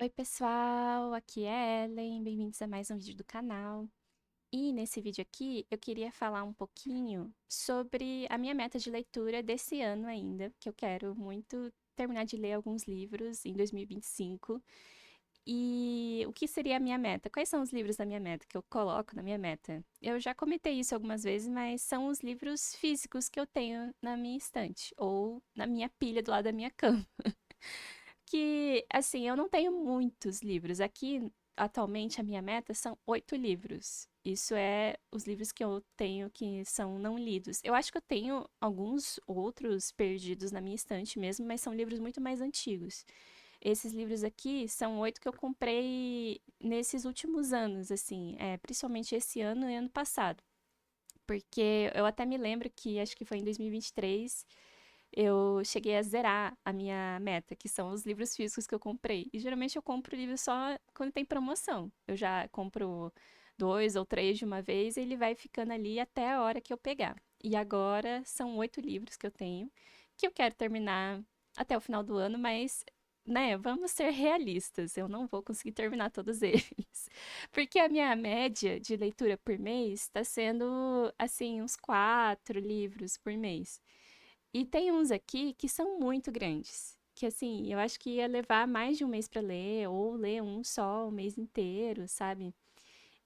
Oi, pessoal, aqui é Ellen, bem-vindos a mais um vídeo do canal. E nesse vídeo aqui eu queria falar um pouquinho sobre a minha meta de leitura desse ano ainda, que eu quero muito terminar de ler alguns livros em 2025. E o que seria a minha meta? Quais são os livros da minha meta que eu coloco na minha meta? Eu já comentei isso algumas vezes, mas são os livros físicos que eu tenho na minha estante ou na minha pilha do lado da minha cama. Que, assim, eu não tenho muitos livros. Aqui, atualmente, a minha meta são 8 livros. Isso é os livros que eu tenho que são não lidos. Eu acho que eu tenho alguns outros perdidos na minha estante mesmo, mas são livros muito mais antigos. Esses livros aqui são 8 que eu comprei nesses últimos anos, assim, principalmente esse ano e ano passado. Porque eu até me lembro que acho que foi em 2023 eu cheguei a zerar a minha meta, que são os livros físicos que eu comprei. E geralmente eu compro livro só quando tem promoção. Eu já compro 2 ou 3 de uma vez e ele vai ficando ali até a hora que eu pegar. E agora são 8 livros que eu tenho, que eu quero terminar até o final do ano, mas, né, vamos ser realistas, eu não vou conseguir terminar todos eles. Porque a minha média de leitura por mês está sendo, assim, uns 4 livros por mês. E tem uns aqui que são muito grandes, que assim, eu acho que ia levar mais de um mês para ler, ou ler um só o mês inteiro, sabe?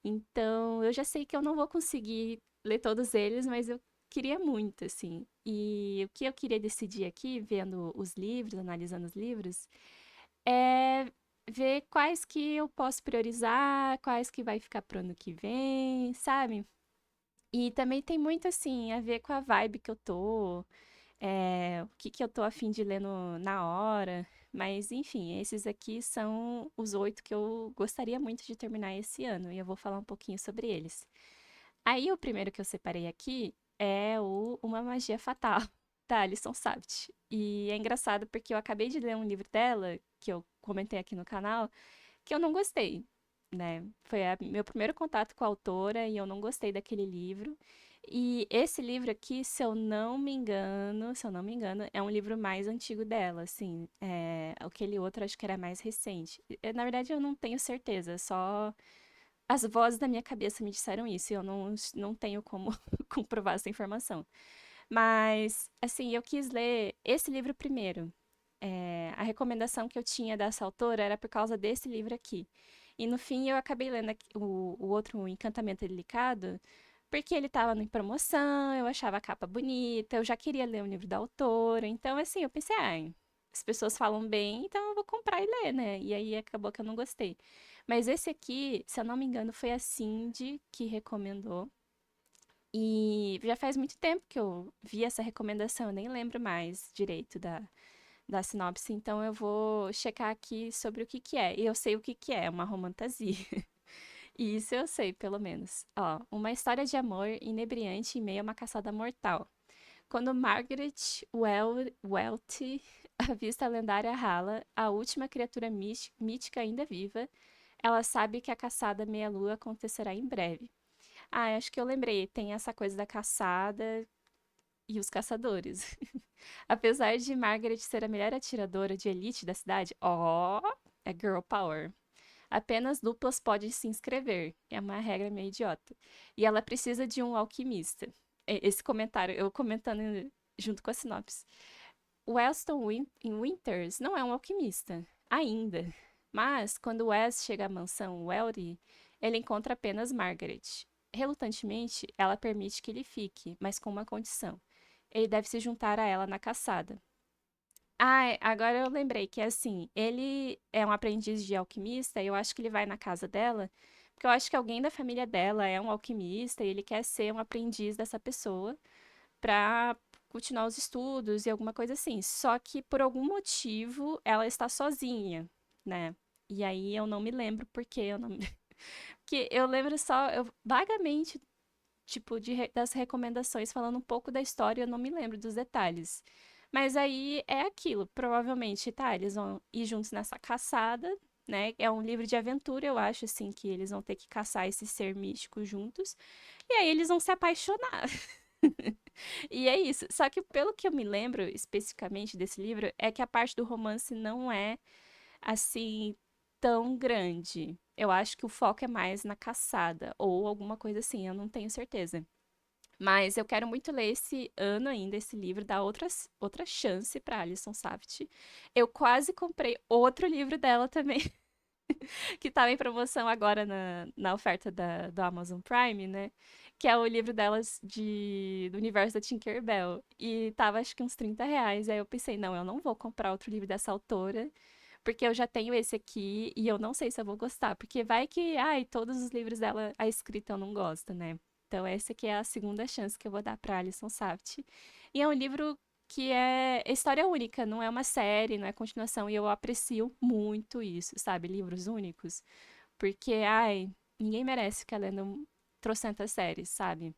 Então, eu já sei que eu não vou conseguir ler todos eles, mas eu queria muito, assim. E o que eu queria decidir aqui, vendo os livros, analisando os livros, é ver quais que eu posso priorizar, quais que vai ficar pro ano que vem, sabe? E também tem muito, assim, a ver com a vibe que eu tô, o que que eu tô a fim de ler na hora. Mas, enfim, esses aqui são os 8 que eu gostaria muito de terminar esse ano, e eu vou falar um pouquinho sobre eles. Aí, o primeiro que eu separei aqui é o Uma Magia Fatal, da Alison Sabt. E é engraçado porque eu acabei de ler um livro dela, que eu comentei aqui no canal, que eu não gostei, né? Foi meu primeiro contato com a autora e eu não gostei daquele livro. E esse livro aqui, se eu não me engano, é um livro mais antigo dela, assim. Aquele outro acho que era mais recente. Na verdade, eu não tenho certeza, só as vozes da minha cabeça me disseram isso e eu não tenho como comprovar essa informação. Mas, assim, eu quis ler esse livro primeiro. A recomendação que eu tinha dessa autora era por causa desse livro aqui. E no fim eu acabei lendo o outro, o Encantamento Delicado, porque ele estava em promoção, eu achava a capa bonita, eu já queria ler o livro da autora. Então, assim, eu pensei, ai, as pessoas falam bem, então eu vou comprar e ler, né? E aí acabou que eu não gostei. Mas esse aqui, se eu não me engano, foi a Cindy que recomendou. E já faz muito tempo que eu vi essa recomendação, eu nem lembro mais direito da sinopse, então eu vou checar aqui sobre o que que é. E eu sei o que que é uma romantasia. E isso eu sei, pelo menos. Ó, uma história de amor inebriante em meio a uma caçada mortal. Quando Margaret Welty avista a lendária Hala, a última criatura mítica ainda viva, ela sabe que a caçada meia-lua acontecerá em breve. Ah, acho que eu lembrei, tem essa coisa da caçada e os caçadores. Apesar de Margaret ser a melhor atiradora de elite da cidade, é girl power. Apenas duplas podem se inscrever. É uma regra meio idiota. E ela precisa de um alquimista. Esse comentário, eu comentando junto com a sinopse. Winters não é um alquimista, ainda. Mas, quando Wes chega à mansão Welry, ele encontra apenas Margaret. Relutantemente, ela permite que ele fique, mas com uma condição. Ele deve se juntar a ela na caçada. Ah, agora eu lembrei que assim, ele é um aprendiz de alquimista e eu acho que ele vai na casa dela, porque eu acho que alguém da família dela é um alquimista e ele quer ser um aprendiz dessa pessoa pra continuar os estudos e alguma coisa assim. Só que por algum motivo ela está sozinha, né? E aí eu não me lembro porque eu não. Que eu lembro só, eu vagamente, tipo, das recomendações, falando um pouco da história, eu não me lembro dos detalhes. Mas aí é aquilo, provavelmente, tá, eles vão ir juntos nessa caçada, né? É um livro de aventura, eu acho, assim, que eles vão ter que caçar esse ser místico juntos. E aí eles vão se apaixonar. E é isso. Só que pelo que eu me lembro especificamente desse livro, é que a parte do romance não é assim. tão grande. Eu acho que o foco é mais na caçada, ou alguma coisa assim, eu não tenho certeza. Mas eu quero muito ler esse ano ainda esse livro, dar outra chance para Alison Saft. Eu quase comprei outro livro dela também, que estava em promoção agora na oferta do Amazon Prime, né? Que é o livro delas do universo da Tinkerbell. E tava acho que uns R$ 30. Aí eu pensei, não, eu não vou comprar outro livro dessa autora, porque eu já tenho esse aqui e eu não sei se eu vou gostar. Porque vai que, ai, todos os livros dela, a escrita eu não gosto, né? Então essa aqui é a segunda chance que eu vou dar pra Alison Saft. E é um livro que é história única, não é uma série, não é continuação. E eu aprecio muito isso, sabe? Livros únicos. Porque, ai, ninguém merece ficar lendo trocentas séries, sabe?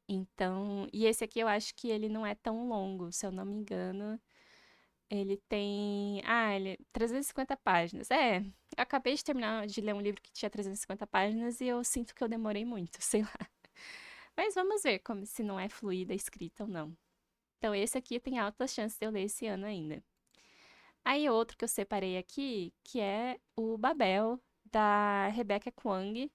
Então, e esse aqui eu acho que ele não é tão longo, se eu não me engano. Ele tem, ele 350 páginas. É, eu acabei de terminar de ler um livro que tinha 350 páginas e eu sinto que eu demorei muito, sei lá. Mas vamos ver como se não é fluida a escrita ou não. Então, esse aqui tem altas chances de eu ler esse ano ainda. Aí outro que eu separei aqui, que é o Babel, da Rebecca Kuang,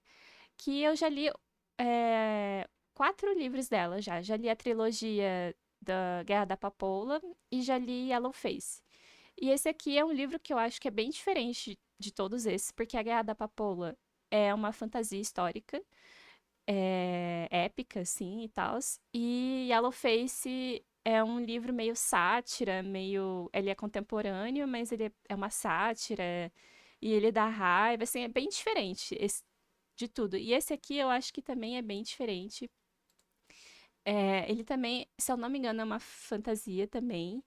que eu já li é, 4 livros dela já. Já li a trilogia da Guerra da Papoula e já li Yellowface. E esse aqui é um livro que eu acho que é bem diferente de todos esses, porque a Guerra da Papoula é uma fantasia histórica, épica, assim, e tal. E Yellowface é um livro meio sátira, meio... Ele é contemporâneo, mas ele é uma sátira, e ele dá raiva, assim, é bem diferente de tudo. E esse aqui eu acho que também é bem diferente. Ele também, se eu não me engano, é uma fantasia também,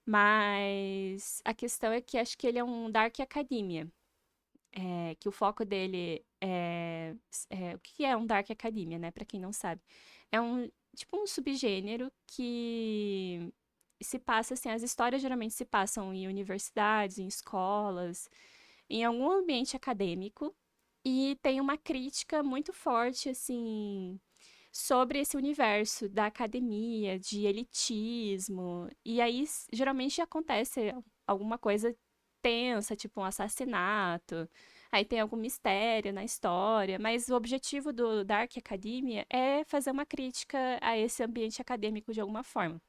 mas a questão é que acho que ele é um Dark Academia. Que o foco dele o que é um Dark Academia, né? Pra quem não sabe. É um, tipo um subgênero que se passa, assim, as histórias geralmente se passam em universidades, em escolas, em algum ambiente acadêmico, e tem uma crítica muito forte, assim, sobre esse universo da academia, de elitismo. E aí, geralmente acontece alguma coisa tensa, tipo um assassinato. Aí tem algum mistério na história, mas o objetivo do Dark Academia é fazer uma crítica a esse ambiente acadêmico de alguma forma.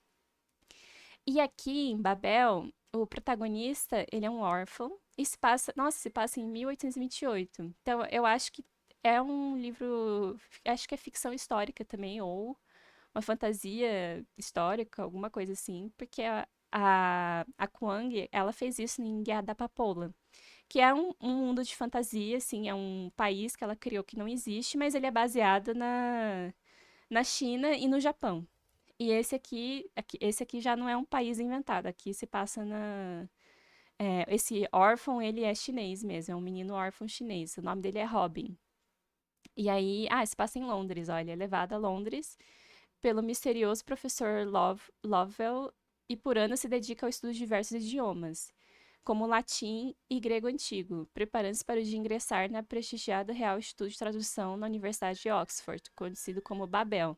E aqui em Babel, o protagonista, ele é um órfão e se passa em 1828. Então, eu acho que é um livro, acho que é ficção histórica também, ou uma fantasia histórica, alguma coisa assim, porque a Kwang, ela fez isso em Guerra da Papoula, que é um mundo de fantasia, assim, é um país que ela criou que não existe, mas ele é baseado na China e no Japão. E esse aqui já não é um país inventado, aqui se passa esse órfão, ele é chinês mesmo, é um menino órfão chinês, o nome dele é Robin. E aí, se passa em Londres, ó, ele é levado a Londres pelo misterioso professor Lovell e por anos se dedica ao estudo de diversos idiomas, como latim e grego antigo, preparando-se para o dia ingressar na prestigiada Real Instituto de Tradução na Universidade de Oxford, conhecido como Babel.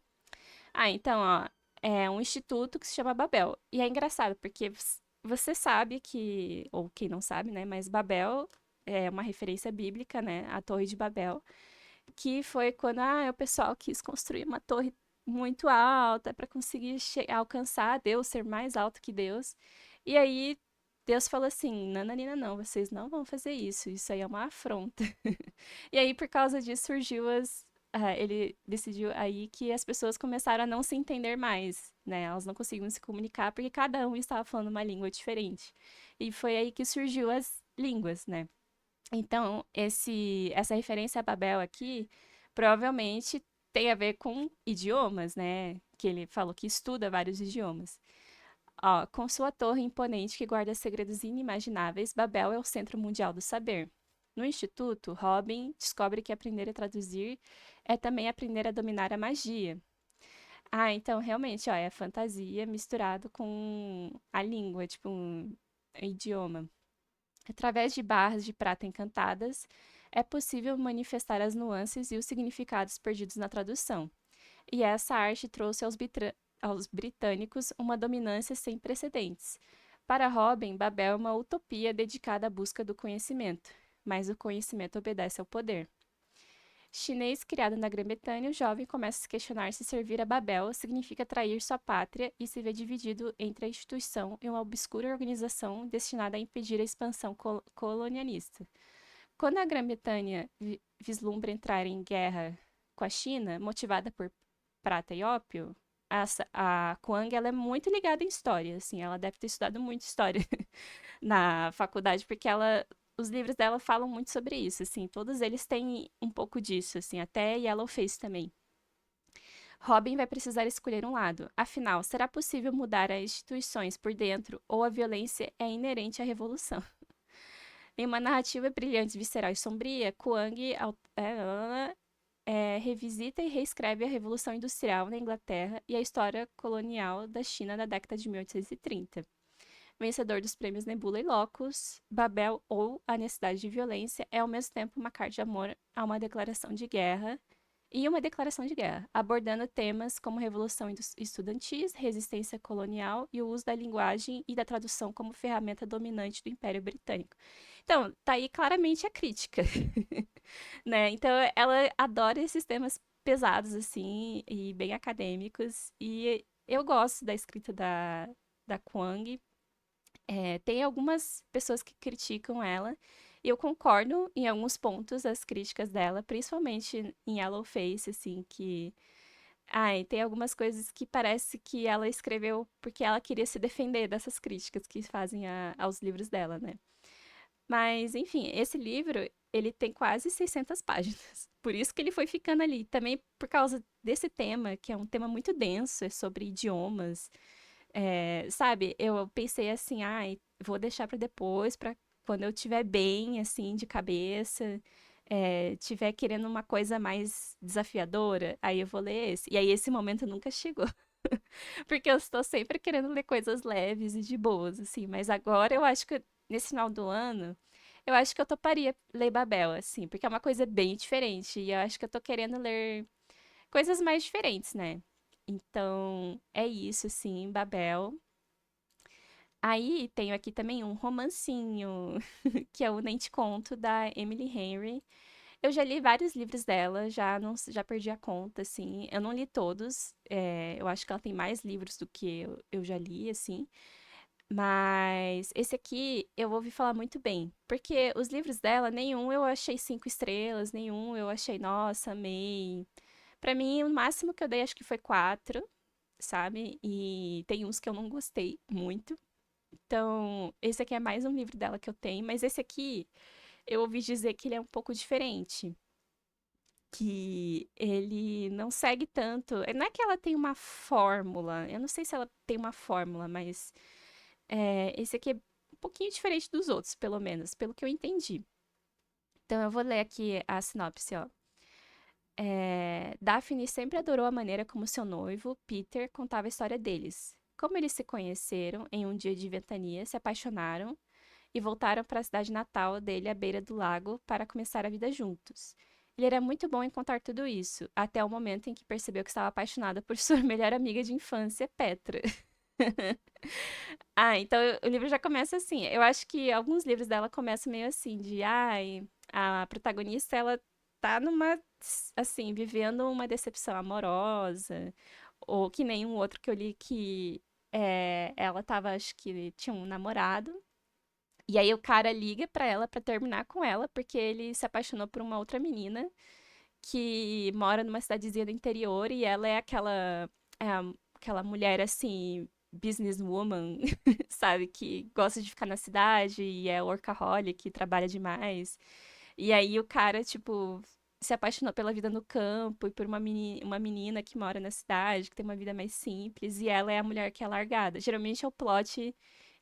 Então, ó, é um instituto que se chama Babel. E é engraçado, porque você sabe que, ou quem não sabe, né, mas Babel é uma referência bíblica, né, a Torre de Babel, que foi quando o pessoal quis construir uma torre muito alta para conseguir alcançar Deus, ser mais alto que Deus. E aí Deus falou assim: Nananina, não, vocês não vão fazer isso, isso aí é uma afronta. E aí, por causa disso, ele decidiu aí que as pessoas começaram a não se entender mais, né? Elas não conseguiam se comunicar porque cada um estava falando uma língua diferente. E foi aí que surgiu as línguas, né? Então, essa referência a Babel aqui provavelmente tem a ver com idiomas, né? Que ele falou que estuda vários idiomas. Ó, com sua torre imponente que guarda segredos inimagináveis, Babel é o centro mundial do saber. No instituto, Robin descobre que aprender a traduzir é também aprender a dominar a magia. Então realmente, ó, é fantasia misturado com a língua, tipo um idioma. Através de barras de prata encantadas, é possível manifestar as nuances e os significados perdidos na tradução. E essa arte trouxe aos britânicos uma dominância sem precedentes. Para Robin, Babel é uma utopia dedicada à busca do conhecimento. mas o conhecimento obedece ao poder. Chinês criado na Grã-Bretanha, o jovem começa a se questionar se servir a Babel significa trair sua pátria e se vê dividido entre a instituição e uma obscura organização destinada a impedir a expansão colonialista. Quando a Grã-Bretanha vislumbra entrar em guerra com a China, motivada por prata e ópio, a Kuang ela é muito ligada em história, assim, ela deve ter estudado muito história na faculdade, porque os livros dela falam muito sobre isso, assim, todos eles têm um pouco disso, assim, até Yellowface também. Robin vai precisar escolher um lado. Afinal, será possível mudar as instituições por dentro ou a violência é inerente à revolução? Em uma narrativa brilhante, visceral e sombria, Kuang revisita e reescreve a Revolução Industrial na Inglaterra e a história colonial da China da década de 1830. Vencedor dos prêmios Nebula e Locus, Babel ou A Necessidade de Violência é ao mesmo tempo uma carta de amor a uma declaração de guerra e uma declaração de guerra, abordando temas como revolução estudantis, resistência colonial e o uso da linguagem e da tradução como ferramenta dominante do Império Britânico. Então, tá aí claramente a crítica, né? Então, ela adora esses temas pesados, assim, e bem acadêmicos, e eu gosto da escrita da Kuang. Tem algumas pessoas que criticam ela, e eu concordo em alguns pontos as críticas dela, principalmente em Yellowface, assim, que... Ai, tem algumas coisas que parece que ela escreveu porque ela queria se defender dessas críticas que fazem aos livros dela, né? Mas, enfim, esse livro, ele tem quase 600 páginas. Por isso que ele foi ficando ali. Também por causa desse tema, que é um tema muito denso, é sobre idiomas. Sabe, eu pensei assim, ai, vou deixar para depois, para quando eu estiver bem, assim, de cabeça, tiver querendo uma coisa mais desafiadora, aí eu vou ler esse. E aí esse momento nunca chegou. Porque eu estou sempre querendo ler coisas leves e de boas, assim. Mas agora eu acho que nesse final do ano, eu acho que eu toparia ler Babel, assim, porque é uma coisa bem diferente. E eu acho que eu tô querendo ler coisas mais diferentes, né? Então, é isso, assim, Babel. Aí tenho aqui também um romancinho, que é o Nem Te Conto, da Emily Henry. Eu já li vários livros dela, já não, já perdi a conta, assim. Eu não li todos, eu acho que ela tem mais livros do que eu já li, assim. Mas esse aqui eu ouvi falar muito bem, porque os livros dela, nenhum eu achei 5 estrelas, nenhum eu achei, nossa, amei. Pra mim, o máximo que eu dei acho que foi 4, sabe? E tem uns que eu não gostei muito. Então, esse aqui é mais um livro dela que eu tenho, mas esse aqui eu ouvi dizer que ele é um pouco diferente, que ele não segue tanto. Não é que ela tem uma fórmula, eu não sei se ela tem uma fórmula, mas esse aqui é um pouquinho diferente dos outros, pelo menos, pelo que eu entendi. Então, eu vou ler aqui a sinopse, ó. Daphne sempre adorou a maneira como seu noivo, Peter, contava a história deles. Como eles se conheceram em um dia de ventania, se apaixonaram e voltaram para a cidade natal dele à beira do lago para começar a vida juntos. Ele era muito bom em contar tudo isso, até o momento em que percebeu que estava apaixonada por sua melhor amiga de infância, Petra. Então o livro já começa assim. Eu acho que alguns livros dela começam meio assim, de ai, a protagonista ela tá numa assim, vivendo uma decepção amorosa, ou que nem um outro que eu li que ela tava, acho que tinha um namorado, e aí o cara liga pra ela pra terminar com ela, porque ele se apaixonou por uma outra menina que mora numa cidadezinha do interior e ela é aquela mulher assim, businesswoman, sabe, que gosta de ficar na cidade e é workaholic, trabalha demais. E aí o cara, tipo, se apaixonou pela vida no campo e por uma menina que mora na cidade, que tem uma vida mais simples, e ela é a mulher que é largada. Geralmente é o plot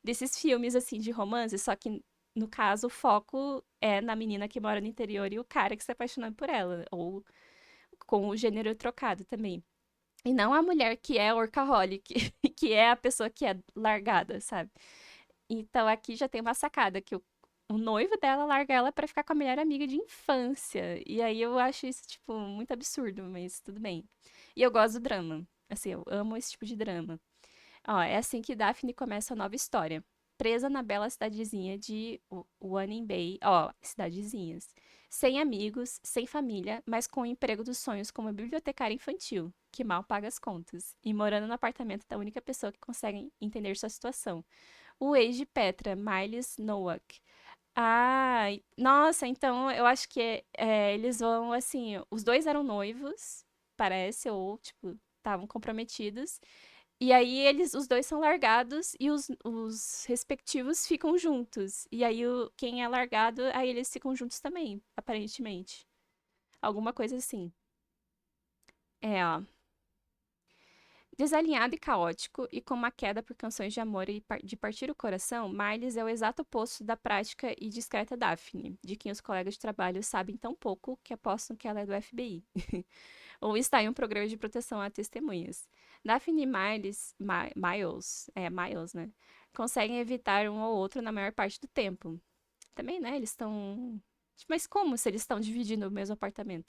desses filmes, assim, de romance, só que no caso o foco é na menina que mora no interior e o cara que se apaixona por ela, ou com o gênero trocado também. E não a mulher que é workaholic, que é a pessoa que é largada, sabe? Então aqui já tem uma sacada que o noivo dela larga ela pra ficar com a melhor amiga de infância. E aí eu acho isso, tipo, muito absurdo, mas tudo bem. E eu gosto do drama. Assim, eu amo esse tipo de drama. Ó, é assim que Daphne começa a nova história. presa na bela cidadezinha de Wanning Bay, ó, cidadezinhas. Sem amigos, sem família, mas com o emprego dos sonhos como bibliotecária infantil, que mal paga as contas, e morando no apartamento da única pessoa que consegue entender sua situação. O ex de Petra, Miles Nowak. Ah, nossa, então eu acho que eles vão, assim, os dois eram noivos, parece, ou, tipo, estavam comprometidos. E aí os dois são largados e os respectivos ficam juntos. E aí quem é largado, aí eles ficam juntos também, aparentemente. Alguma coisa assim. É, ó. Desalinhado e caótico, e com uma queda por canções de amor e de partir o coração, Miles é o exato oposto da prática e discreta Daphne, de quem os colegas de trabalho sabem tão pouco que apostam que ela é do FBI, ou está em um programa de proteção a testemunhas. Daphne e Miles, né, conseguem evitar um ou outro na maior parte do tempo. Também, né, eles estão... Mas como se eles estão dividindo o mesmo apartamento?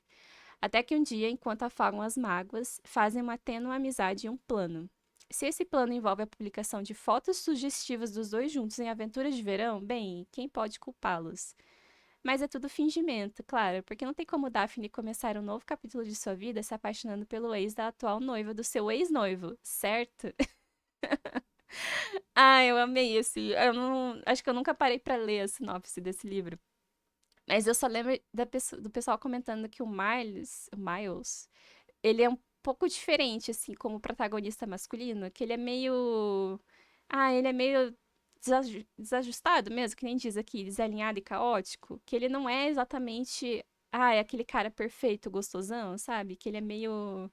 Até que um dia, enquanto afagam as mágoas, fazem uma tênue amizade e um plano. Se esse plano envolve a publicação de fotos sugestivas dos dois juntos em aventuras de verão, bem, quem pode culpá-los? Mas é tudo fingimento, claro, porque não tem como Daphne começar um novo capítulo de sua vida se apaixonando pelo ex da atual noiva do seu ex-noivo, certo? Ah, eu amei esse. Eu não, acho que eu nunca parei pra ler a sinopse desse livro. Mas eu só lembro do pessoal comentando que o Miles, ele é um pouco diferente, assim, como protagonista masculino, que ele é meio. Ah, ele é meio desajustado mesmo, que nem diz aqui, desalinhado e caótico. Que ele não é exatamente. Ah, é aquele cara perfeito, gostosão, sabe? Que ele é meio.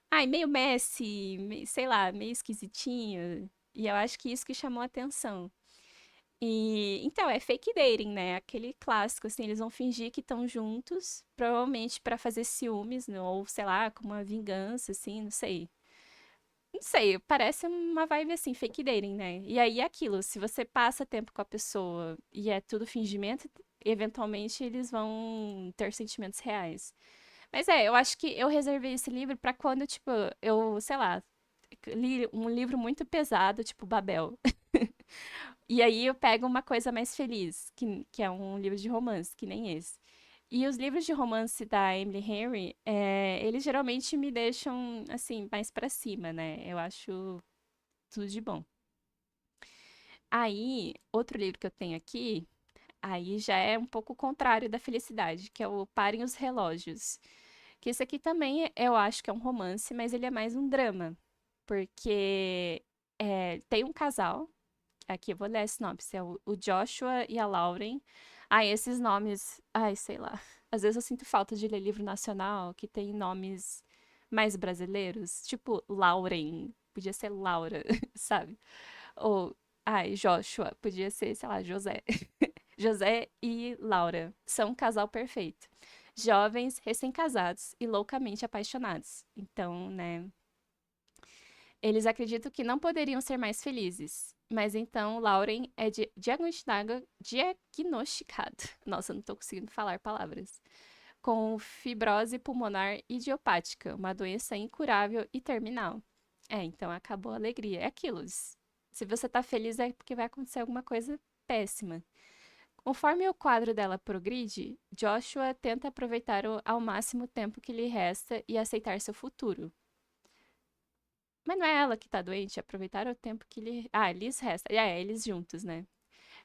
Ai, meio Messi, sei lá, meio esquisitinho. E eu acho que isso que chamou a atenção. E então é fake dating, né? Aquele clássico, assim, eles vão fingir que estão juntos, provavelmente pra fazer ciúmes, né? Ou sei lá, como uma vingança, assim, não sei. Não sei, parece uma vibe assim, fake dating, né? E aí é aquilo, se você passa tempo com a pessoa e é tudo fingimento, eventualmente eles vão ter sentimentos reais. Mas eu acho que eu reservei esse livro pra quando, tipo, eu, sei lá, li um livro muito pesado, tipo Babel. E aí eu pego uma coisa mais feliz, que é um livro de romance, que nem esse. E os livros de romance da Emily Henry, eles geralmente me deixam, assim, mais pra cima, né? Eu acho tudo de bom. Aí, outro livro que eu tenho aqui, aí já é um pouco o contrário da felicidade, que é o Parem os Relógios. Que esse aqui também eu acho que é um romance, mas ele é mais um drama. Porque tem um casal. Aqui, eu vou ler a sinopse. É o Joshua e a Lauren. Ai, esses nomes. Ai, sei lá. Às vezes eu sinto falta de ler livro nacional que tem nomes mais brasileiros. Tipo, Lauren. Podia ser Laura, sabe? Ou, ai, Joshua. Podia ser, sei lá, José. José e Laura são um casal perfeito. Jovens, recém-casados e loucamente apaixonados. Então, né, eles acreditam que não poderiam ser mais felizes. Mas então Lauren é diagnosticado. Nossa, eu não tô conseguindo falar palavras. Com fibrose pulmonar idiopática, uma doença incurável e terminal. Então acabou a alegria. É aquilo. Se você tá feliz é porque vai acontecer alguma coisa péssima. Conforme o quadro dela progride, Joshua tenta aproveitar ao máximo o tempo que lhe resta e aceitar seu futuro. Mas não é ela que tá doente, aproveitar o tempo que lhes resta. Eles juntos, né?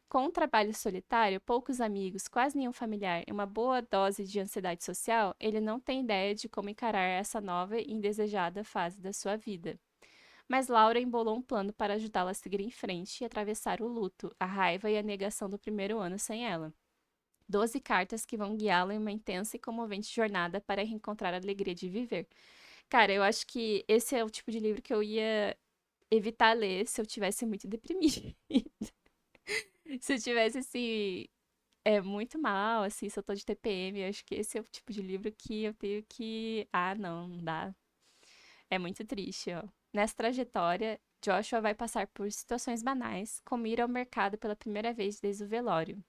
Com um trabalho solitário, poucos amigos, quase nenhum familiar e uma boa dose de ansiedade social, ele não tem ideia de como encarar essa nova e indesejada fase da sua vida. Mas Laura embolou um plano para ajudá-la a seguir em frente e atravessar o luto, a raiva e a negação do primeiro ano sem ela. 12 cartas que vão guiá-la em uma intensa e comovente jornada para reencontrar a alegria de viver. Cara, eu acho que esse é o tipo de livro que eu ia evitar ler se eu tivesse muito deprimida. Se eu tivesse, assim, muito mal, assim, se eu tô de TPM, eu acho que esse é o tipo de livro que eu tenho que. Ah, não, não dá. É muito triste, ó. Nessa trajetória, Joshua vai passar por situações banais, como ir ao mercado pela primeira vez desde o velório.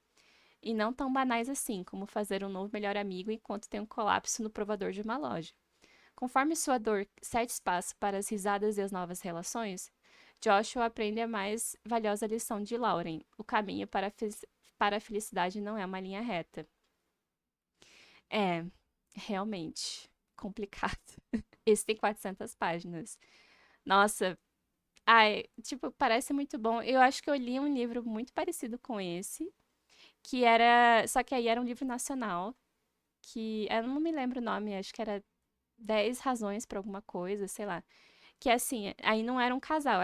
E não tão banais assim, como fazer um novo melhor amigo enquanto tem um colapso no provador de uma loja. Conforme sua dor cede espaço para as risadas e as novas relações, Joshua aprende a mais valiosa lição de Lauren. O caminho para a felicidade não é uma linha reta. É, realmente, complicado. Esse tem 400 páginas. Nossa, ai, tipo, parece muito bom. Eu acho que eu li um livro muito parecido com esse, que era, só que aí era um livro nacional, que eu não me lembro o nome, acho que era 10 razões pra alguma coisa, sei lá. Que assim, aí não era um casal,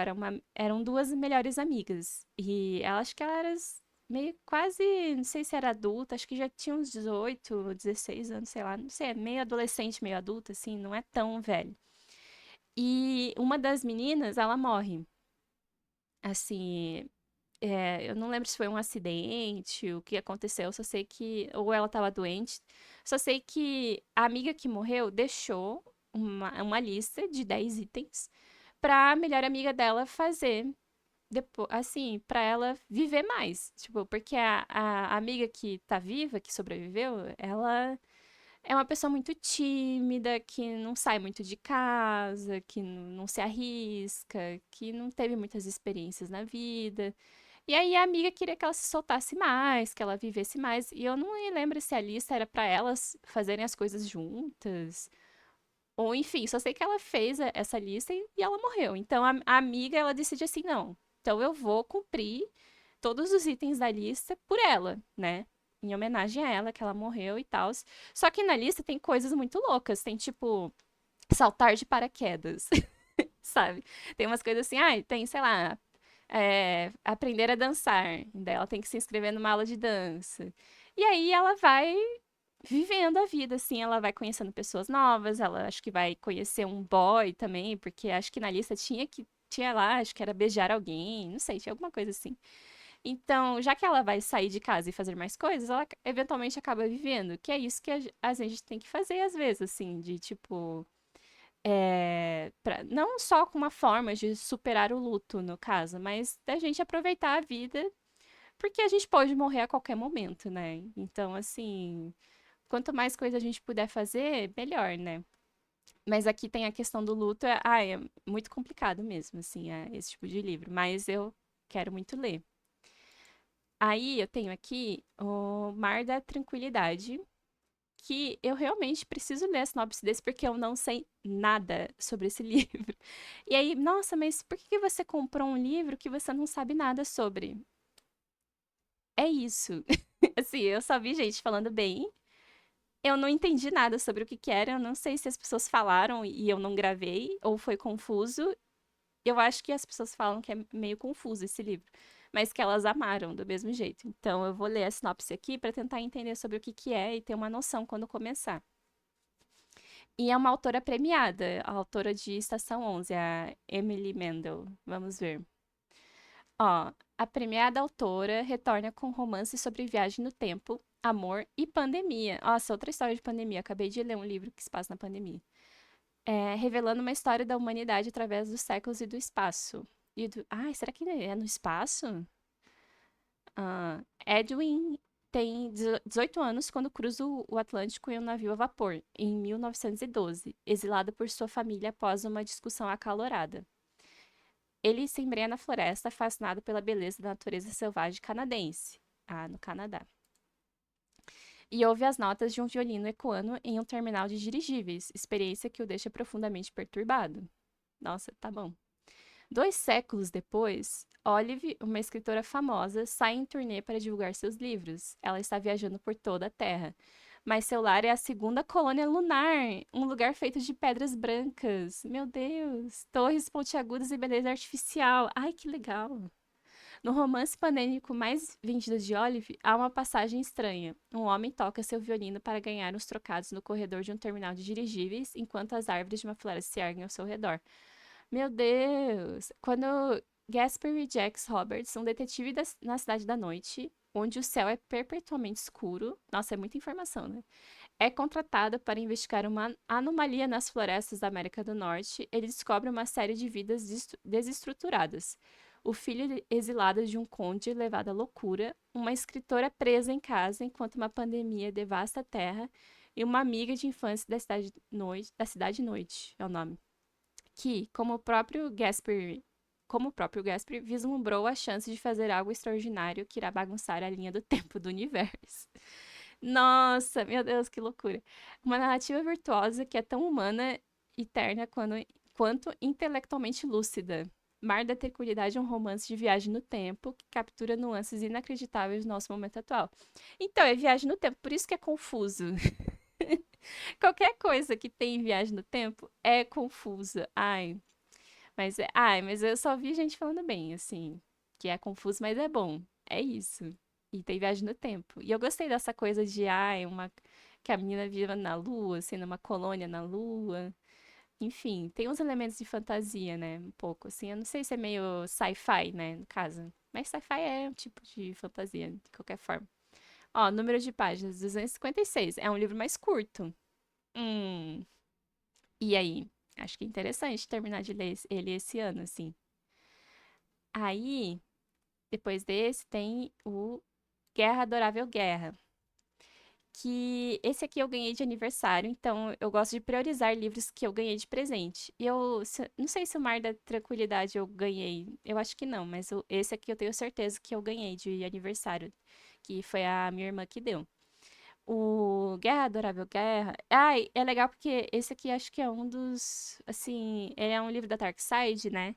eram duas melhores amigas. E ela acho que ela era meio quase, não sei se era adulta, acho que já tinha uns 18, 16 anos, sei lá, não sei, meio adolescente, meio adulta, assim, não é tão velho. E uma das meninas, ela morre. Assim, eu não lembro se foi um acidente, o que aconteceu, só sei que. Ou ela estava doente. Só sei que a amiga que morreu deixou uma lista de 10 itens pra melhor amiga dela fazer. Depois, assim, pra ela viver mais. Tipo, porque a amiga que tá viva, que sobreviveu, ela é uma pessoa muito tímida, que não sai muito de casa, que não se arrisca, que não teve muitas experiências na vida. E aí a amiga queria que ela se soltasse mais, que ela vivesse mais. E eu não me lembro se a lista era pra elas fazerem as coisas juntas. Ou enfim, só sei que ela fez essa lista e ela morreu. Então a amiga, ela decide assim, não. Então eu vou cumprir todos os itens da lista por ela, né? Em homenagem a ela, que ela morreu e tal. Só que na lista tem coisas muito loucas. Tem tipo, saltar de paraquedas, sabe? Tem umas coisas assim, tem, sei lá, aprender a dançar. Daí ela tem que se inscrever numa aula de dança. E aí ela vai vivendo a vida, assim, ela vai conhecendo pessoas novas, ela acho que vai conhecer um boy também, porque acho que na lista tinha lá, acho que era beijar alguém, não sei, tinha alguma coisa assim. Então, já que ela vai sair de casa e fazer mais coisas, ela eventualmente acaba vivendo, que é isso que a gente tem que fazer às vezes, assim, de tipo, não só com uma forma de superar o luto, no caso, mas da gente aproveitar a vida, porque a gente pode morrer a qualquer momento, né? Então, assim, quanto mais coisa a gente puder fazer, melhor, né? Mas aqui tem a questão do luto, é muito complicado mesmo, assim, esse tipo de livro, mas eu quero muito ler. Aí eu tenho aqui o Mar da Tranquilidade, que eu realmente preciso ler a sinopse desse porque eu não sei nada sobre esse livro. E aí, nossa, mas por que você comprou um livro que você não sabe nada sobre? É isso. Assim, eu só vi gente falando bem. Eu não entendi nada sobre o que era. Eu não sei se as pessoas falaram e eu não gravei, ou foi confuso. Eu acho que as pessoas falam que é meio confuso esse livro, mas que elas amaram do mesmo jeito. Então eu vou ler a sinopse aqui para tentar entender sobre o que é e ter uma noção quando começar. E é uma autora premiada, a autora de Estação 11, a Emily Mendel. Vamos ver. Ó, a premiada autora retorna com romances sobre viagem no tempo, amor e pandemia. Nossa, outra história de pandemia. Acabei de ler um livro que se passa na pandemia. Revelando uma história da humanidade através dos séculos e do espaço. Ai, será que é no espaço? Edwin tem 18 anos quando cruza o Atlântico em um navio a vapor, em 1912, exilado por sua família após uma discussão acalorada. Ele se embrenha na floresta, fascinado pela beleza da natureza selvagem canadense. No Canadá. E ouve as notas de um violino ecoando em um terminal de dirigíveis, experiência que o deixa profundamente perturbado. Nossa, tá bom. 2 séculos depois, Olive, uma escritora famosa, sai em turnê para divulgar seus livros. Ela está viajando por toda a Terra. Mas seu lar é a segunda colônia lunar, um lugar feito de pedras brancas. Meu Deus! Torres pontiagudas e beleza artificial. Ai, que legal! No romance pandêmico mais vendido de Olive, há uma passagem estranha. Um homem toca seu violino para ganhar uns trocados no corredor de um terminal de dirigíveis, enquanto as árvores de uma floresta se erguem ao seu redor. Meu Deus! Quando Gasper Jacks Roberts, um detetive na Cidade da Noite, onde o céu é perpetuamente escuro, nossa, é muita informação, né? É contratado para investigar uma anomalia nas florestas da América do Norte, ele descobre uma série de vidas desestruturadas. O filho exilado de um conde levado à loucura, uma escritora presa em casa enquanto uma pandemia devasta a terra e uma amiga de infância da Cidade Noite, é o nome que, como o próprio Gasper como o próprio Gatsby, vislumbrou a chance de fazer algo extraordinário que irá bagunçar a linha do tempo do universo. Nossa, meu Deus, que loucura. Uma narrativa virtuosa que é tão humana e terna quanto intelectualmente lúcida. Mar da Tranquilidade é um romance de viagem no tempo que captura nuances inacreditáveis do nosso momento atual. Então, é viagem no tempo, por isso que é confuso. Qualquer coisa que tem viagem no tempo é confusa. Mas eu só vi gente falando bem, assim, que é confuso, mas é bom. É isso. E tem viagem no tempo. E eu gostei dessa coisa de, que a menina viva na lua, assim, numa colônia na lua. Enfim, tem uns elementos de fantasia, né? Um pouco, assim. Eu não sei se é meio sci-fi, né, no caso. Mas sci-fi é um tipo de fantasia, de qualquer forma. Ó, número de páginas, 256. É um livro mais curto. Hum, e aí? Acho que é interessante terminar de ler ele esse ano, assim. Aí, depois desse, tem o Guerra Adorável Guerra. Que esse aqui eu ganhei de aniversário, então eu gosto de priorizar livros que eu ganhei de presente. E não sei se o Mar da Tranquilidade eu ganhei, eu acho que não, mas esse aqui eu tenho certeza que eu ganhei de aniversário, que foi a minha irmã que deu. O Guerra Adorável Guerra. Ai, é legal porque esse aqui acho que é um dos. Assim, ele é um livro da Dark Side, né?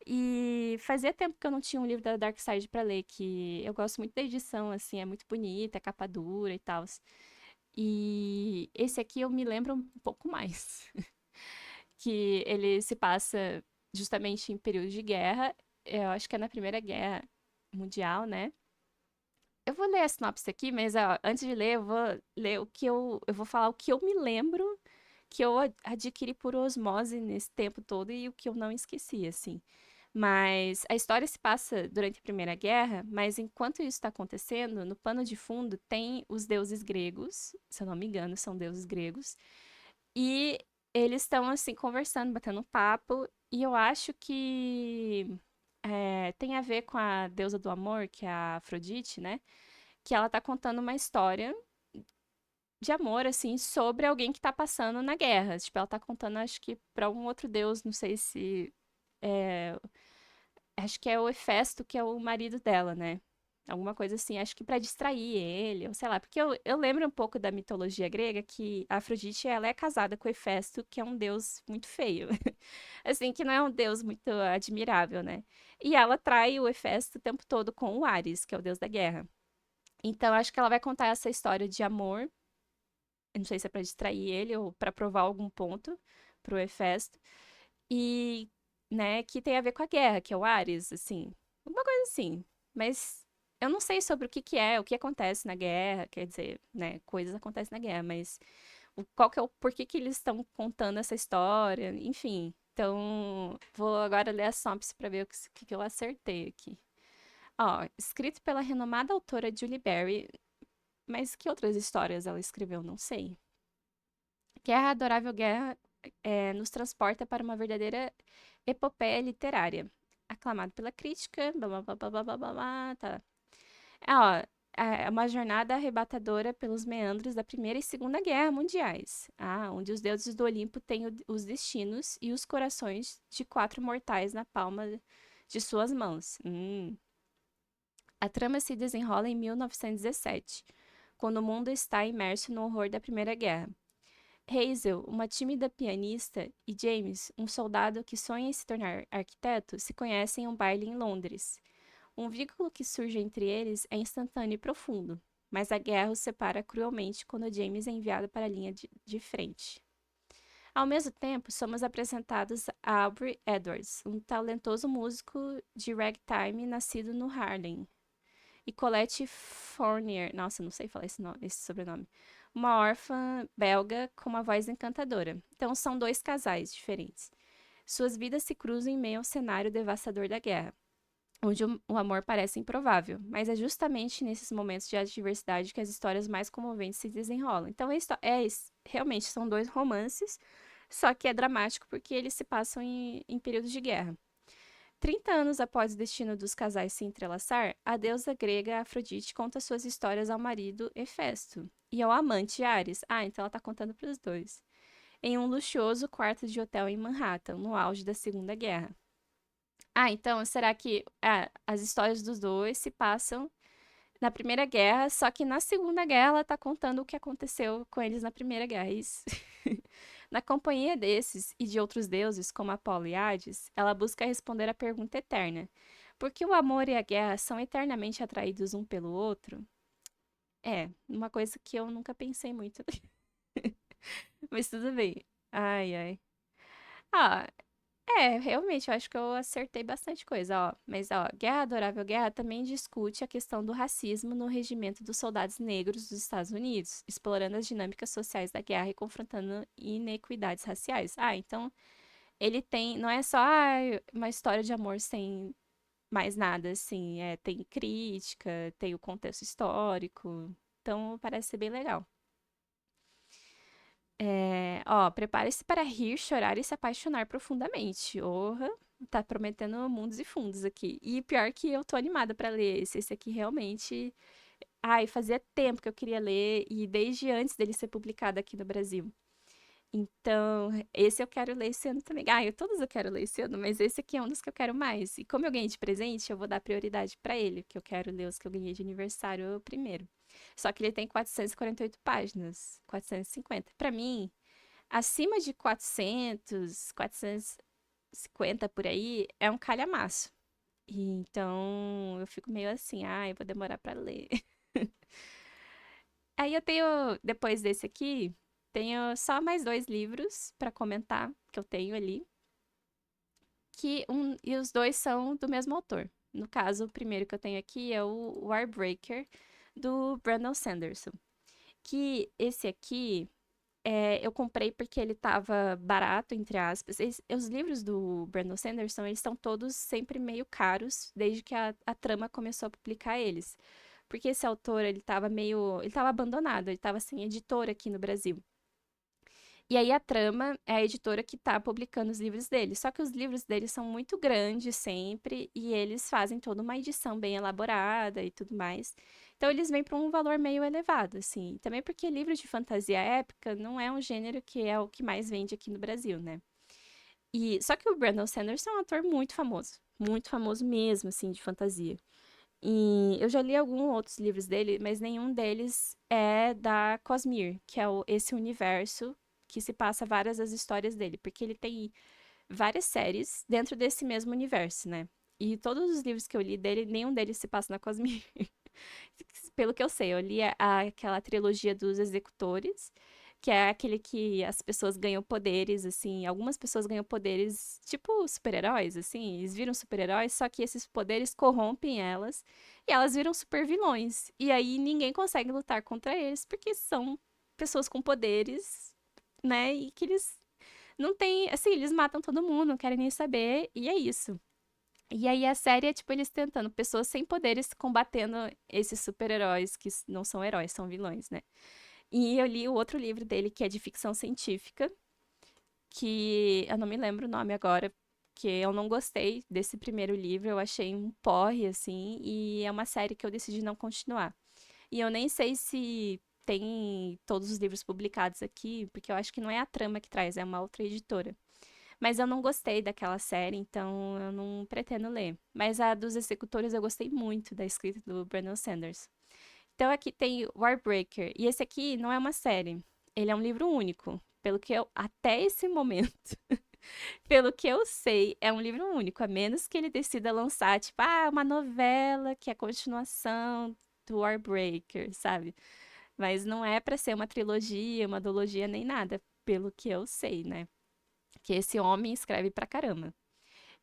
E fazia tempo que eu não tinha um livro da Dark Side pra ler, que eu gosto muito da edição, assim, é muito bonita, é capa dura e tal. E esse aqui eu me lembro um pouco mais, que ele se passa justamente em período de guerra, eu acho que é na Primeira Guerra Mundial, né? Eu vou ler a sinopse aqui, mas ó, antes de ler, eu vou ler eu vou falar o que eu me lembro que eu adquiri por osmose nesse tempo todo e o que eu não esqueci, assim. Mas a história se passa durante a Primeira Guerra, mas enquanto isso está acontecendo, no pano de fundo tem os deuses gregos, se eu não me engano, são deuses gregos, e eles estão assim conversando, batendo um papo, e eu acho que tem a ver com a deusa do amor, que é a Afrodite, né? Que ela tá contando uma história de amor, assim, sobre alguém que tá passando na guerra. Tipo, ela tá contando, acho que pra um outro deus, não sei se. é, Acho que é o Hefesto, que é o marido dela, né? Alguma coisa assim, acho que pra distrair ele, ou sei lá, porque eu lembro um pouco da mitologia grega que a Afrodite, ela é casada com Hefesto, que é um deus muito feio. Assim, que não é um deus muito admirável, né? E ela trai o Hefesto o tempo todo com o Ares, que é o deus da guerra. Então, acho que ela vai contar essa história de amor. Eu não sei se é pra distrair ele ou pra provar algum ponto pro Hefesto. E, né, que tem a ver com a guerra, que é o Ares, assim. Alguma coisa assim. Mas eu não sei sobre o que é, o que acontece na guerra. Quer dizer, né, coisas acontecem na guerra, mas qual que é o porquê que eles estão contando essa história, enfim. Então, vou agora ler a sinopse pra ver o que eu acertei aqui. Ó, escrito pela renomada autora Julie Berry, mas que outras histórias ela escreveu? Não sei. Guerra, Adorável Guerra nos transporta para uma verdadeira epopeia literária. Aclamado pela crítica, blá blá blá blá blá blá blá, blá, tá. Ó, é uma jornada arrebatadora pelos meandros da Primeira e Segunda Guerra Mundiais, onde os deuses do Olimpo têm os destinos e os corações de quatro mortais na palma de suas mãos. A trama se desenrola em 1917, quando o mundo está imerso no horror da Primeira Guerra. Hazel, uma tímida pianista, e James, um soldado que sonha em se tornar arquiteto, se conhecem em um baile em Londres. Um vínculo que surge entre eles é instantâneo e profundo, mas a guerra os separa cruelmente quando James é enviado para a linha de frente. Ao mesmo tempo, somos apresentados a Aubrey Edwards, um talentoso músico de ragtime nascido no Harlem, e Colette Fournier, nossa, não sei falar esse sobrenome, uma órfã belga com uma voz encantadora. Então são dois casais diferentes. Suas vidas se cruzam em meio ao cenário devastador da guerra, onde o amor parece improvável, mas é justamente nesses momentos de adversidade que as histórias mais comoventes se desenrolam. Então realmente são dois romances, só que é dramático porque eles se passam em períodos de guerra. 30 anos após o destino dos casais se entrelaçar, a deusa grega Afrodite conta suas histórias ao marido Hefesto e ao amante Ares. Então ela tá contando para os dois. Em um luxuoso quarto de hotel em Manhattan, no auge da Segunda Guerra. Ah, então será que as histórias dos dois se passam na Primeira Guerra, só que na Segunda Guerra ela tá contando o que aconteceu com eles na Primeira Guerra. Isso. Na companhia desses e de outros deuses, como Apolo e Hades, ela busca responder a pergunta eterna: por que o amor e a guerra são eternamente atraídos um pelo outro? É, uma coisa que eu nunca pensei muito. Mas tudo bem. Ai, ai. Ah, realmente, eu acho que eu acertei bastante coisa, ó. Mas, ó, Guerra Adorável Guerra também discute a questão do racismo no regimento dos soldados negros dos Estados Unidos, explorando as dinâmicas sociais da guerra e confrontando inequidades raciais. Ah, então ele tem, não é só uma história de amor sem mais nada, assim, tem crítica, tem o contexto histórico, então parece ser bem legal. Ó, prepare-se para rir, chorar e se apaixonar profundamente. Orra, tá prometendo mundos e fundos aqui. E pior que eu tô animada pra ler esse. Esse aqui realmente. Ai, fazia tempo que eu queria ler, e desde antes dele ser publicado aqui no Brasil. Então, esse eu quero ler esse ano também. Ah, todos eu quero ler esse ano, mas esse aqui é um dos que eu quero mais. E como eu ganhei de presente, eu vou dar prioridade pra ele, porque eu quero ler os que eu ganhei de aniversário primeiro. Só que ele tem 448 páginas, 450. Pra mim, acima de 450 por aí, é um calhamaço. E então, eu fico meio assim, eu vou demorar pra ler. Aí eu tenho, depois desse aqui, tenho só mais dois livros pra comentar que eu tenho ali, e os dois são do mesmo autor. No caso, o primeiro que eu tenho aqui é o Warbreaker, do Brandon Sanderson. Que esse aqui eu comprei porque ele tava barato, entre aspas. Os livros do Brandon Sanderson, eles estão todos sempre meio caros, desde que a Trama começou a publicar eles. Porque esse autor, ele tava abandonado, ele tava sem editora aqui no Brasil. E aí a Trama é a editora que tá publicando os livros dele. Só que os livros dele são muito grandes sempre e eles fazem toda uma edição bem elaborada e tudo mais. Então eles vêm para um valor meio elevado, assim. Também porque livro de fantasia épica não é um gênero que é o que mais vende aqui no Brasil, né? E só que o Brandon Sanderson é um autor muito famoso mesmo, assim, de fantasia. E eu já li alguns outros livros dele, mas nenhum deles é da Cosmere, que é esse universo que se passa várias das histórias dele, porque ele tem várias séries dentro desse mesmo universo, né? E todos os livros que eu li dele, nenhum deles se passa na Cosmere. Pelo que eu sei, eu li aquela trilogia dos Executores, que é aquele que as pessoas ganham poderes, assim, algumas pessoas ganham poderes tipo super-heróis, assim, eles viram super-heróis, só que esses poderes corrompem elas e elas viram super-vilões. E aí ninguém consegue lutar contra eles porque são pessoas com poderes, né? E que eles não têm, assim, eles matam todo mundo, não querem nem saber, e é isso. E aí a série é tipo eles tentando, pessoas sem poderes combatendo esses super-heróis que não são heróis, são vilões, né? E eu li o outro livro dele que é de ficção científica, que eu não me lembro o nome agora, que eu não gostei desse primeiro livro, eu achei um porre assim, e é uma série que eu decidi não continuar. E eu nem sei se tem todos os livros publicados aqui, porque eu acho que não é a Trama que traz, é uma outra editora. Mas eu não gostei daquela série, então eu não pretendo ler. Mas a dos Executores eu gostei muito da escrita do Brandon Sanders. Então aqui tem Warbreaker. E esse aqui não é uma série. Ele é um livro único. Pelo que eu, até esse momento, pelo que eu sei, é um livro único. A menos que ele decida lançar, tipo, uma novela que é a continuação do Warbreaker, sabe? Mas não é pra ser uma trilogia, uma duologia, nem nada. Pelo que eu sei, né? Que esse homem escreve pra caramba.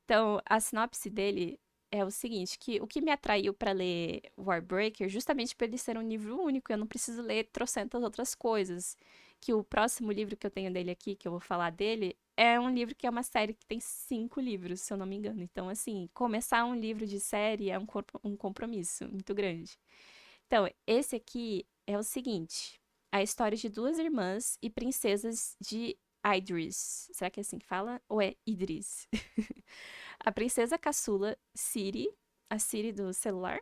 Então, a sinopse dele é o seguinte, que o que me atraiu pra ler Warbreaker, justamente por ele ser um livro único, eu não preciso ler trocentas outras coisas. Que o próximo livro que eu tenho dele aqui, que eu vou falar dele, é um livro que é uma série que tem 5 livros, se eu não me engano. Então, assim, começar um livro de série é um compromisso muito grande. Então, esse aqui é o seguinte: a história de duas irmãs e princesas de Idris. Será que é assim que fala? Ou é Idris? A princesa caçula, Ciri, a Ciri do celular,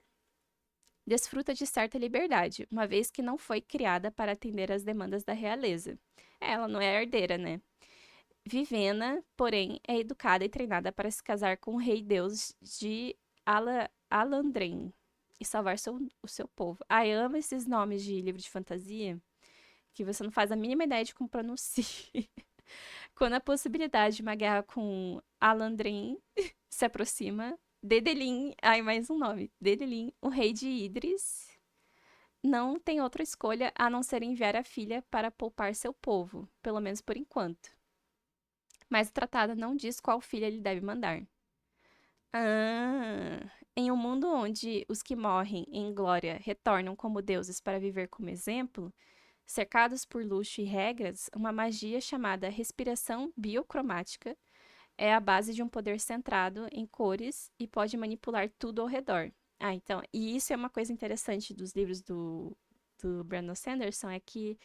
desfruta de certa liberdade, uma vez que não foi criada para atender às demandas da realeza. Ela não é herdeira, né? Vivena, porém, é educada e treinada para se casar com o rei deus de Alandren e salvar o seu povo. Ai, eu amo esses nomes de livro de fantasia que você não faz a mínima ideia de como pronuncia. Quando a possibilidade de uma guerra com Alandren se aproxima, Dedelin, ai, mais um nome, Dedelin, o rei de Idris, não tem outra escolha a não ser enviar a filha para poupar seu povo, pelo menos por enquanto. Mas o tratado não diz qual filha ele deve mandar. Em um mundo onde os que morrem em glória retornam como deuses para viver como exemplo, cercados por luxo e regras, uma magia chamada respiração biocromática é a base de um poder centrado em cores e pode manipular tudo ao redor. Então, e isso é uma coisa interessante dos livros do Brandon Sanderson, é que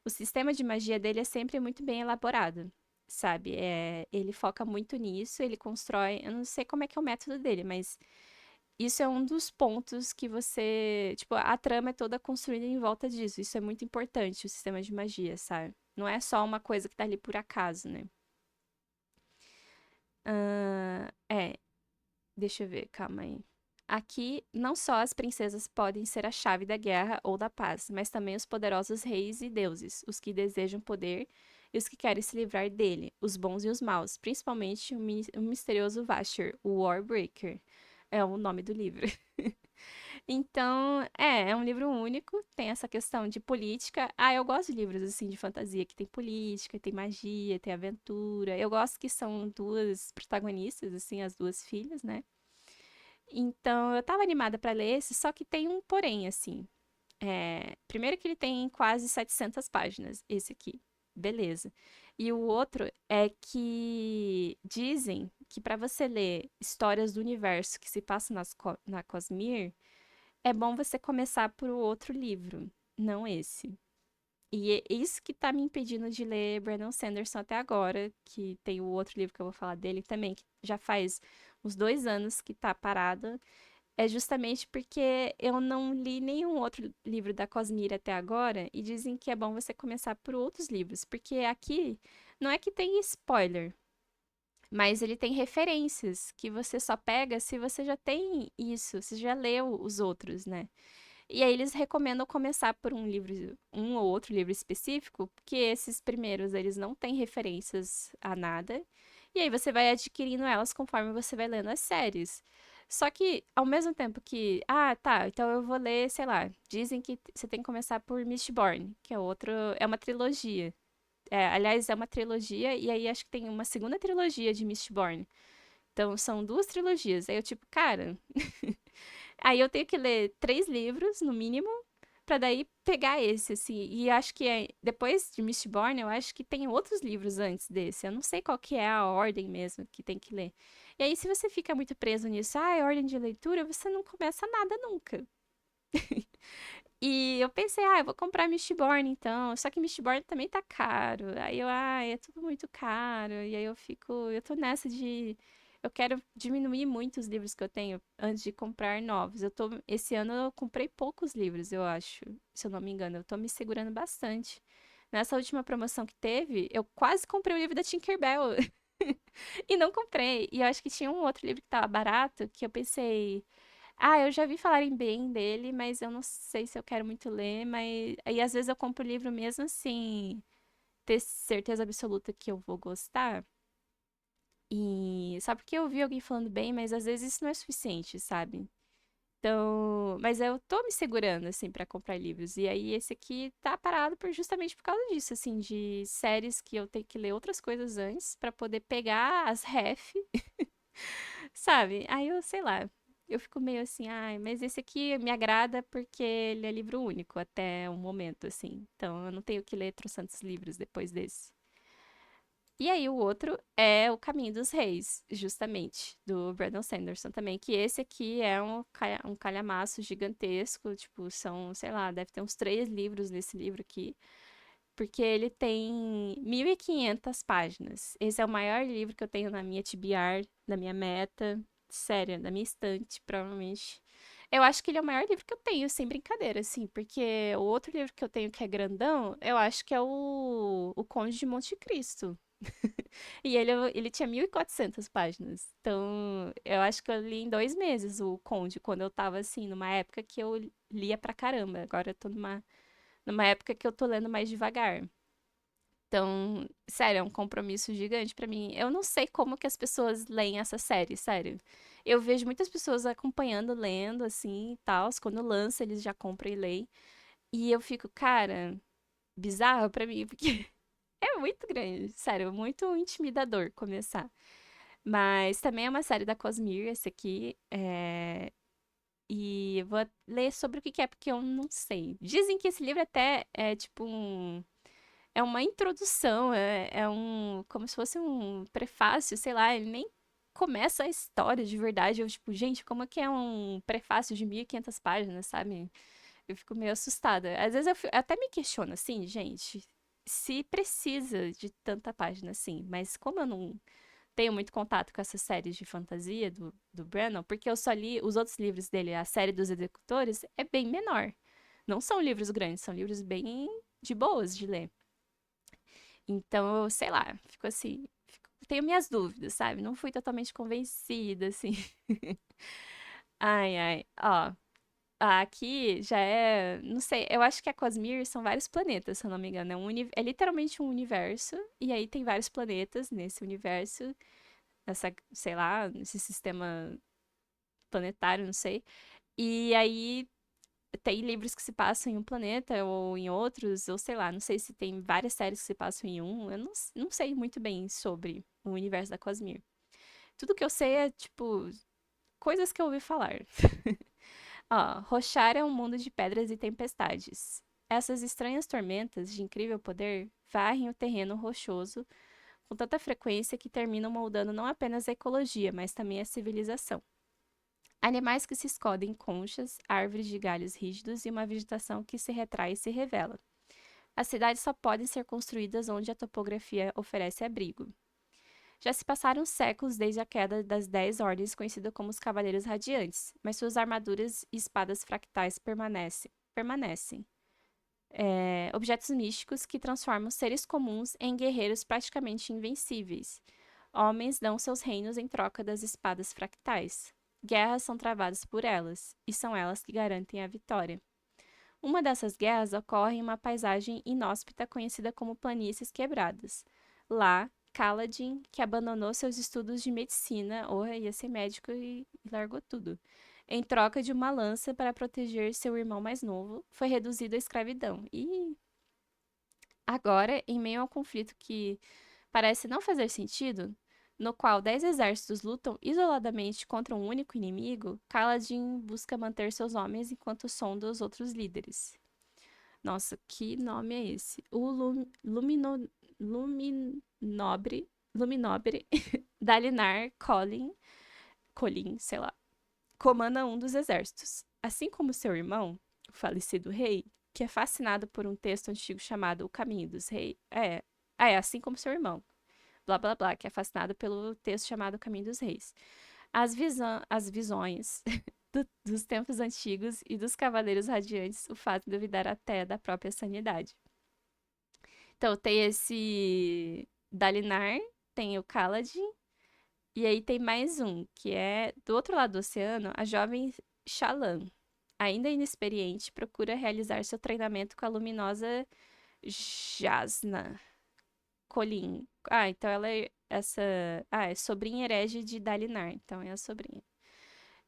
o sistema de magia dele é sempre muito bem elaborado, sabe? Ele foca muito nisso, ele constrói. Eu não sei como é que é o método dele, mas isso é um dos pontos que você. Tipo, a trama é toda construída em volta disso. Isso é muito importante, o sistema de magia, sabe? Não é só uma coisa que tá ali por acaso, né? É, deixa eu ver, calma aí. Aqui, não só as princesas podem ser a chave da guerra ou da paz, mas também os poderosos reis e deuses, os que desejam poder e os que querem se livrar dele, os bons e os maus, principalmente o misterioso Vasher, o Warbreaker. É o nome do livro. Então, é um livro único, tem essa questão de política. Ah, eu gosto de livros assim de fantasia que tem política, tem magia, tem aventura. Eu gosto que são duas protagonistas, assim, as duas filhas, né? Então, eu tava animada pra ler esse, só que tem um porém, assim. Primeiro que ele tem quase 700 páginas, esse aqui. Beleza. E o outro é que dizem que para você ler histórias do universo que se passam na Cosmere, é bom você começar por outro livro, não esse. E é isso que tá me impedindo de ler Brandon Sanderson até agora, que tem o outro livro que eu vou falar dele também, que já faz uns 2 anos que tá parado. É justamente porque eu não li nenhum outro livro da Cosmere até agora, e dizem que é bom você começar por outros livros, porque aqui não é que tem spoiler, mas ele tem referências que você só pega se você já tem isso, se já leu os outros, né? E aí eles recomendam começar por um livro, um ou outro livro específico, porque esses primeiros eles não têm referências a nada. E aí você vai adquirindo elas conforme você vai lendo as séries. Só que, ao mesmo tempo que, tá, então eu vou ler, sei lá, dizem que você tem que começar por Mistborn, que é outro, é uma trilogia. Aliás, é uma trilogia, e aí acho que tem uma segunda trilogia de Mistborn. Então são duas trilogias. Aí eu, tipo, cara, aí eu tenho que ler 3 livros, no mínimo, pra daí pegar esse, assim. E acho que depois de Mistborn, eu acho que tem outros livros antes desse. Eu não sei qual que é a ordem mesmo que tem que ler. E aí, se você fica muito preso nisso, é ordem de leitura, você não começa nada nunca. E eu pensei, eu vou comprar Mistborn então. Só que Mistborn também tá caro. Aí eu, é tudo muito caro. E aí eu tô nessa de. Eu quero diminuir muito os livros que eu tenho antes de comprar novos. Esse ano eu comprei poucos livros, eu acho, se eu não me engano. Eu tô me segurando bastante. Nessa última promoção que teve, eu quase comprei o livro da Tinkerbell. E não comprei. E eu acho que tinha um outro livro que tava barato, que eu pensei. Eu já vi falarem bem dele, mas eu não sei se eu quero muito ler, mas aí às vezes eu compro o livro mesmo assim, ter certeza absoluta que eu vou gostar. E só porque eu vi alguém falando bem, mas às vezes isso não é suficiente, sabe? Então, mas eu tô me segurando assim pra comprar livros. E aí esse aqui tá parado justamente por causa disso, assim, de séries que eu tenho que ler outras coisas antes pra poder pegar as ref, sabe? Aí eu, sei lá, eu fico meio assim, mas esse aqui me agrada porque ele é livro único até o momento, assim. Então eu não tenho que ler trocentos livros depois desse. E aí o outro é O Caminho dos Reis, justamente, do Brandon Sanderson também, que esse aqui é um calhamaço gigantesco, tipo, são, sei lá, deve ter uns 3 livros nesse livro aqui, porque ele tem 1.500 páginas. Esse é o maior livro que eu tenho na minha TBR, na minha meta, sério, na minha estante, provavelmente. Eu acho que ele é o maior livro que eu tenho, sem brincadeira, assim, porque o outro livro que eu tenho que é grandão, eu acho que é o Conde de Monte Cristo. E ele tinha 1.400 páginas. Então, eu acho que eu li em 2 meses o Conde, quando eu tava, assim, numa época que eu lia pra caramba. Agora eu tô numa época que eu tô lendo mais devagar. Então, sério, é um compromisso gigante pra mim. Eu não sei como que as pessoas leem essa série, sério. Eu vejo muitas pessoas acompanhando, lendo, assim, e tal. Quando lança, eles já compram e leem. E eu fico, cara, bizarro pra mim, porque é muito grande, sério, muito intimidador começar. Mas também é uma série da Cosmere, esse aqui. E eu vou ler sobre o que que é, porque eu não sei. Dizem que esse livro até é tipo um. É uma introdução, é um. Como se fosse um prefácio, sei lá, ele nem começa a história de verdade. Eu, tipo, gente, como é que é um prefácio de 1.500 páginas, sabe? Eu fico meio assustada. Às vezes até me questiono, assim, gente, se precisa de tanta página assim. Mas como eu não tenho muito contato com essas séries de fantasia do Brannon, porque eu só li os outros livros dele, a série dos Executores, é bem menor. Não são livros grandes, são livros bem de boas de ler. Então, eu sei lá, fico assim, tenho minhas dúvidas, sabe? Não fui totalmente convencida, assim. Ai, ai, ó. Aqui já é, não sei, eu acho que a Cosmere são vários planetas, se eu não me engano. É literalmente um universo, e aí tem vários planetas nesse universo, nessa, sei lá, nesse sistema planetário, não sei. E aí tem livros que se passam em um planeta ou em outros, ou sei lá, não sei se tem várias séries que se passam em um. Eu não sei muito bem sobre o universo da Cosmere. Tudo que eu sei é, tipo, coisas que eu ouvi falar. Ó, Roshar é um mundo de pedras e tempestades. Essas estranhas tormentas de incrível poder varrem o terreno rochoso com tanta frequência que terminam moldando não apenas a ecologia, mas também a civilização. Animais que se escondem em conchas, árvores de galhos rígidos e uma vegetação que se retrai e se revela. As cidades só podem ser construídas onde a topografia oferece abrigo. Já se passaram séculos desde a queda das 10 ordens conhecidas como os Cavaleiros Radiantes, mas suas armaduras e espadas fractais permanecem. Objetos místicos que transformam seres comuns em guerreiros praticamente invencíveis. Homens dão seus reinos em troca das espadas fractais. Guerras são travadas por elas, e são elas que garantem a vitória. Uma dessas guerras ocorre em uma paisagem inóspita conhecida como Planícies Quebradas. Lá, Kaladin, que abandonou seus estudos de medicina, ou ia ser médico e largou tudo, em troca de uma lança para proteger seu irmão mais novo, foi reduzido à escravidão. E agora, em meio ao conflito que parece não fazer sentido, no qual 10 exércitos lutam isoladamente contra um único inimigo, Kaladin busca manter seus homens enquanto sonda os outros líderes. Nossa, que nome é esse? O Luminobre, Luminobre Dalinar Colin, sei lá, comanda um dos exércitos. Assim como seu irmão, o falecido rei, que é fascinado por um texto antigo chamado O Caminho dos Reis. Assim como seu irmão, blá blá blá, que é fascinado pelo texto chamado O Caminho dos Reis. As visões dos tempos antigos e dos cavaleiros radiantes o fazem duvidar até da própria sanidade. Então, tem esse Dalinar, tem o Kaladin, e aí tem mais um, que é do outro lado do oceano, a jovem Shallan. Ainda inexperiente, procura realizar seu treinamento com a luminosa Jasna Colin. Ah, então ela é essa. Ah, é sobrinha herege de Dalinar, então é a sobrinha.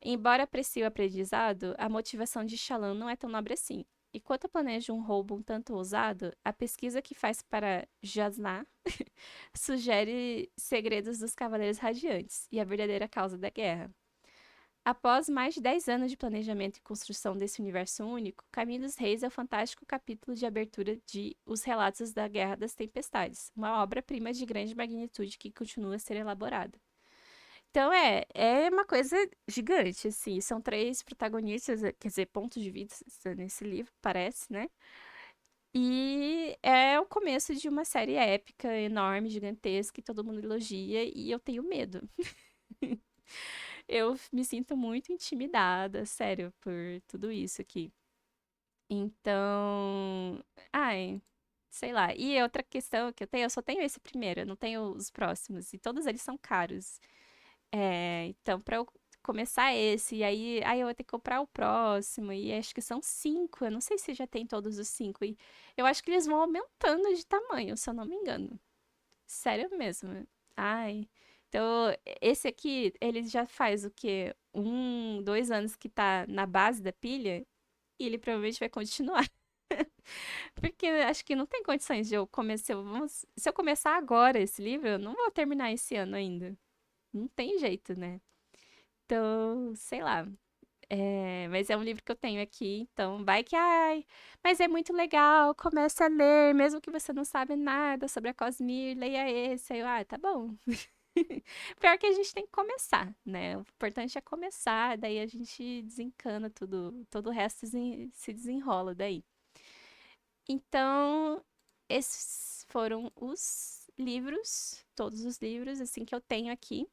Embora aprecie o aprendizado, a motivação de Shallan não é tão nobre assim. Enquanto planeja um roubo um tanto ousado, a pesquisa que faz para Jasna sugere segredos dos Cavaleiros Radiantes e a verdadeira causa da guerra. Após mais de 10 anos de planejamento e construção desse universo único, Caminho dos Reis é o fantástico capítulo de abertura de Os Relatos da Guerra das Tempestades, uma obra-prima de grande magnitude que continua a ser elaborada. Então é uma coisa gigante, assim. São três protagonistas, quer dizer, pontos de vista nesse livro, parece, né? E é o começo de uma série épica, enorme, gigantesca, que todo mundo elogia, e eu tenho medo. Eu me sinto muito intimidada, sério, por tudo isso aqui. Então, ai, sei lá. E outra questão que eu tenho, eu só tenho esse primeiro, eu não tenho os próximos. E todos eles são caros. Então, pra eu começar esse, e aí eu vou ter que comprar o próximo, e acho que são 5. Eu não sei se já tem todos os 5. E eu acho que eles vão aumentando de tamanho, se eu não me engano. Sério mesmo. Ai. Então, esse aqui, ele já faz o quê? 2 anos que tá na base da pilha, e ele provavelmente vai continuar. Porque acho que não tem condições de eu começar. Se eu começar agora esse livro, eu não vou terminar esse ano ainda. Não tem jeito, né? Então, sei lá. Mas é um livro que eu tenho aqui, então vai que, ai, mas é muito legal, comece a ler, mesmo que você não sabe nada sobre a Cosmere, leia esse. Aí eu, tá bom. Pior que a gente tem que começar, né? O importante é começar, daí a gente desencana tudo, todo o resto se desenrola daí. Então, esses foram os livros, todos os livros, assim, que eu tenho aqui.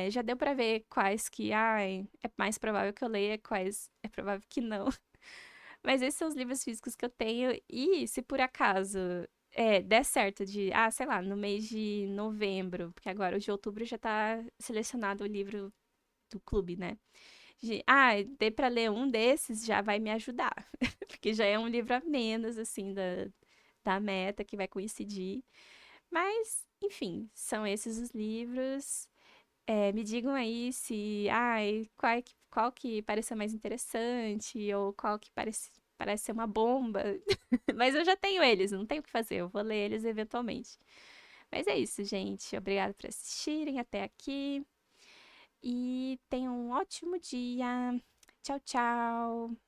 Já deu pra ver quais que, ai, é mais provável que eu leia, quais é provável que não. Mas esses são os livros físicos que eu tenho. E se por acaso der certo de, sei lá, no mês de novembro, porque agora o de outubro já tá selecionado o livro do clube, né? Dei pra ler um desses, já vai me ajudar. Porque já é um livro a menos, assim, da meta que vai coincidir. Mas, enfim, são esses os livros. Me digam aí se, qual que pareceu mais interessante ou qual que parece ser uma bomba. Mas eu já tenho eles, não tenho o que fazer, eu vou ler eles eventualmente. Mas é isso, gente. Obrigada por assistirem até aqui e tenham um ótimo dia. Tchau, tchau.